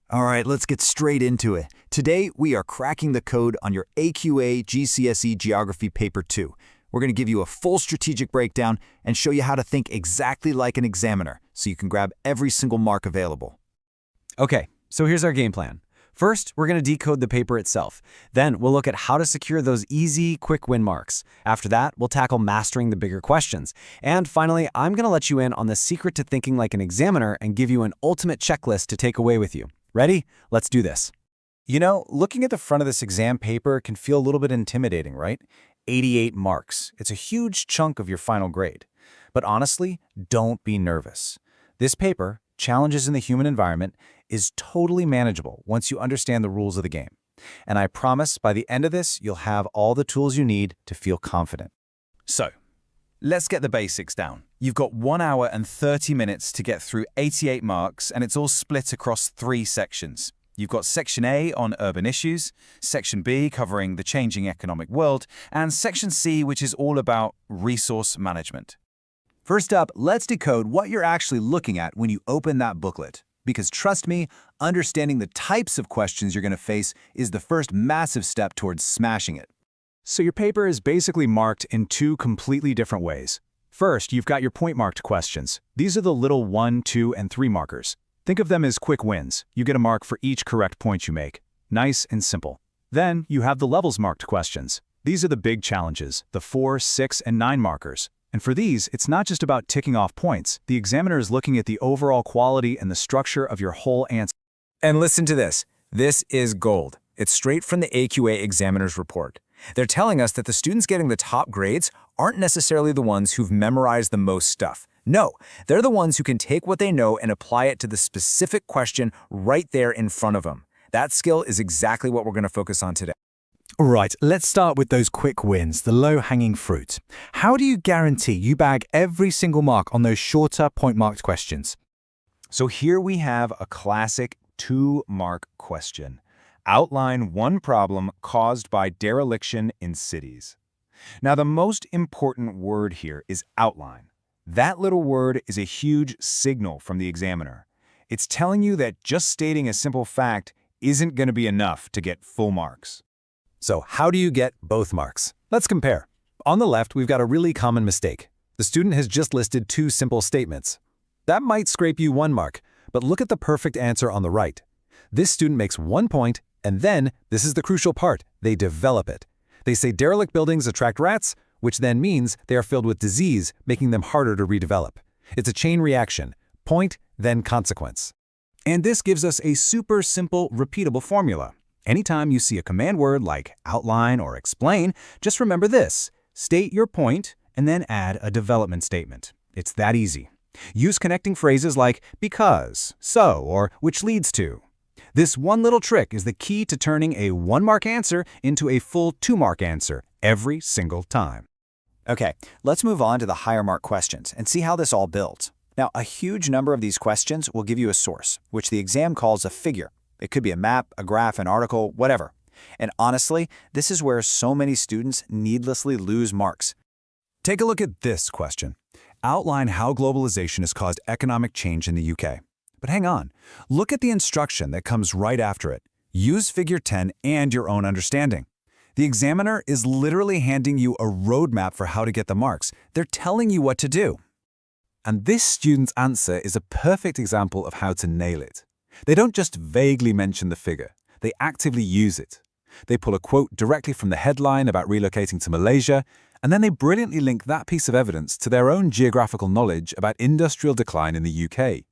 All right, let's get straight into it. Today, we are cracking the code on your AQA GCSE Geography Paper 2. We're going to give you a full strategic breakdown and show you how to think exactly like an examiner so you can grab every single mark available. Okay, so here's our game plan. First, we're going to decode the paper itself. Then we'll look at how to secure those easy, quick win marks. After that, we'll tackle mastering the bigger questions. And finally, I'm going to let you in on the secret to thinking like an examiner and give you an ultimate checklist to take away with you. Ready? Let's do this. You know, looking at the front of this exam paper can feel a little bit intimidating, right? 88 marks. It's a huge chunk of your final grade. But honestly, don't be nervous. This paper, Challenges in the Human Environment, is totally manageable once you understand the rules of the game. And I promise by the end of this, you'll have all the tools you need to feel confident. So, let's get the basics down. You've got 1 hour and 30 minutes to get through 88 marks, and it's all split across 3 sections. You've got Section A on urban issues, Section B covering the changing economic world, and Section C, which is all about resource management. First up, let's decode what you're actually looking at when you open that booklet. Because trust me, understanding the types of questions you're going to face is the first massive step towards smashing it. So your paper is basically marked in 2 completely different ways. First, you've got your point-marked questions. These are the little 1, 2, and 3 markers. Think of them as quick wins. You get a mark for each correct point you make. Nice and simple. Then, you have the levels-marked questions. These are the big challenges, the 4, 6, and 9 markers. And for these, it's not just about ticking off points. The examiner is looking at the overall quality and the structure of your whole answer. And listen to this. This is gold. It's straight from the AQA examiner's report. They're telling us that the students getting the top grades aren't necessarily the ones who've memorized the most stuff. No, they're the ones who can take what they know and apply it to the specific question right there in front of them. That skill is exactly what we're going to focus on today. All right, let's start with those quick wins, the low-hanging fruit. How do you guarantee you bag every single mark on those shorter point-marked questions? So here we have a classic 2-mark question. Outline one problem caused by dereliction in cities. Now, the most important word here is outline. That little word is a huge signal from the examiner. It's telling you that just stating a simple fact isn't going to be enough to get full marks. So how do you get both marks? Let's compare. On the left, we've got a really common mistake. The student has just listed 2 simple statements. That might scrape you 1 mark, but look at the perfect answer on the right. This student makes 1 point, and then, this is the crucial part, they develop it. They say derelict buildings attract rats, which then means they are filled with disease, making them harder to redevelop. It's a chain reaction. Point, then consequence. And this gives us a super simple, repeatable formula. Anytime you see a command word like outline or explain, just remember this. State your point, and then add a development statement. It's that easy. Use connecting phrases like because, so, or which leads to. This one little trick is the key to turning a 1-mark answer into a full 2-mark answer every single time. Okay, let's move on to the higher mark questions and see how this all builds. Now, a huge number of these questions will give you a source, which the exam calls a figure. It could be a map, a graph, an article, whatever. And honestly, this is where so many students needlessly lose marks. Take a look at this question. Outline how globalization has caused economic change in the UK. But hang on, look at the instruction that comes right after it. Use figure 10 and your own understanding. The examiner is literally handing you a roadmap for how to get the marks. They're telling you what to do. And this student's answer is a perfect example of how to nail it. They don't just vaguely mention the figure, they actively use it. They pull a quote directly from the headline about relocating to Malaysia, and then they brilliantly link that piece of evidence to their own geographical knowledge about industrial decline in the UK.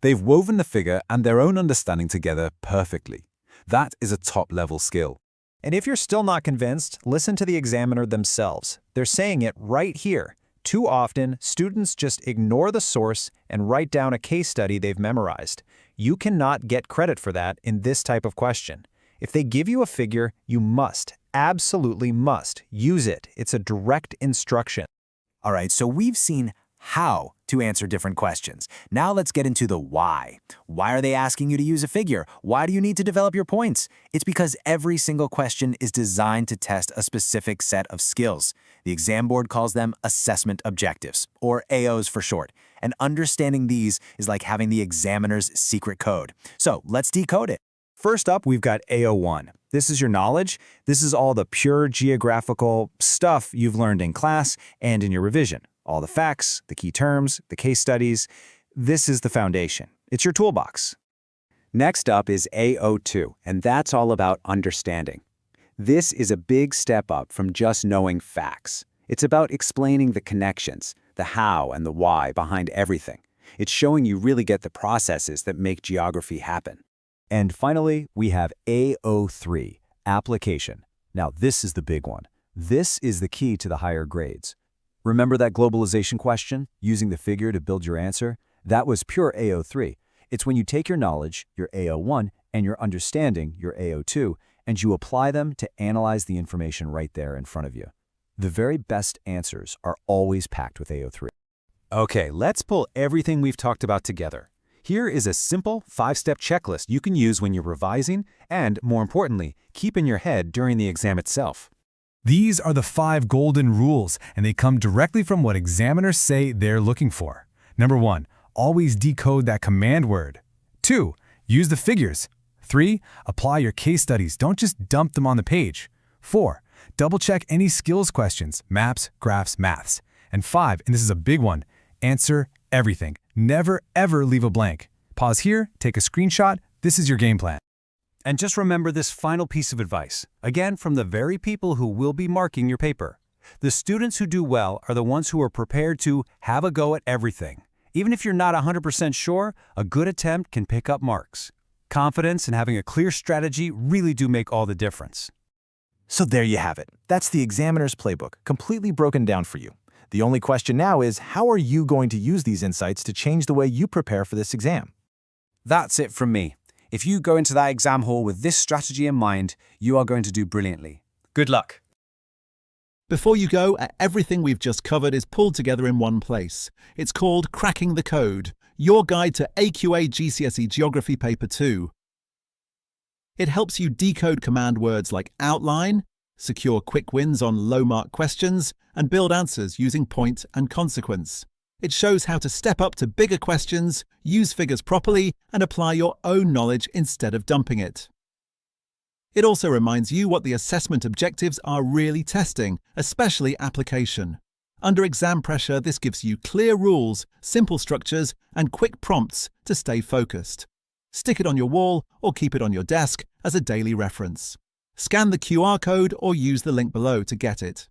They've woven the figure and their own understanding together perfectly. That is a top-level skill. And if you're still not convinced, listen to the examiner themselves. They're saying it right here. Too often, students just ignore the source and write down a case study they've memorized. You cannot get credit for that in this type of question. If they give you a figure, you must, absolutely must, use it. It's a direct instruction. All right, so we've seen how to answer different questions. Now let's get into the why. Why are they asking you to use a figure? Why do you need to develop your points? It's because every single question is designed to test a specific set of skills. The exam board calls them assessment objectives, or AOs for short. And understanding these is like having the examiner's secret code. So let's decode it. First up, we've got AO1. This is your knowledge. This is all the pure geographical stuff you've learned in class and in your revision. All the facts, the key terms, the case studies. This is the foundation. It's your toolbox. Next up is AO2, and that's all about understanding. This is a big step up from just knowing facts. It's about explaining the connections, the how and the why behind everything. It's showing you really get the processes that make geography happen. And finally, we have AO3, application. Now, this is the big one. This is the key to the higher grades. Remember that globalization question, using the figure to build your answer? That was pure AO3. It's when you take your knowledge, your AO1, and your understanding, your AO2, and you apply them to analyze the information right there in front of you. The very best answers are always packed with AO3. Okay, let's pull everything we've talked about together. Here is a simple 5-step checklist you can use when you're revising and, more importantly, keep in your head during the exam itself. These are the 5 golden rules, and they come directly from what examiners say they're looking for. Number 1, always decode that command word. 2, use the figures. 3, apply your case studies. Don't just dump them on the page. 4, double-check any skills questions, maps, graphs, maths. And 5, and this is a big one, answer everything. Never, ever leave a blank. Pause here, take a screenshot. This is your game plan. And just remember this final piece of advice, again from the very people who will be marking your paper. The students who do well are the ones who are prepared to have a go at everything. Even if you're not 100% sure, a good attempt can pick up marks. Confidence and having a clear strategy really do make all the difference. So there you have it. That's the examiner's playbook, completely broken down for you. The only question now is, how are you going to use these insights to change the way you prepare for this exam? That's it from me. If you go into that exam hall with this strategy in mind, you are going to do brilliantly. Good luck. Before you go, everything we've just covered is pulled together in one place. It's called Cracking the Code, your guide to AQA GCSE Geography Paper 2. It helps you decode command words like outline, secure quick wins on low-mark questions, and build answers using point and consequence. It shows how to step up to bigger questions, use figures properly, and apply your own knowledge instead of dumping it. It also reminds you what the assessment objectives are really testing, especially application. Under exam pressure, this gives you clear rules, simple structures, and quick prompts to stay focused. Stick it on your wall or keep it on your desk as a daily reference. Scan the QR code or use the link below to get it.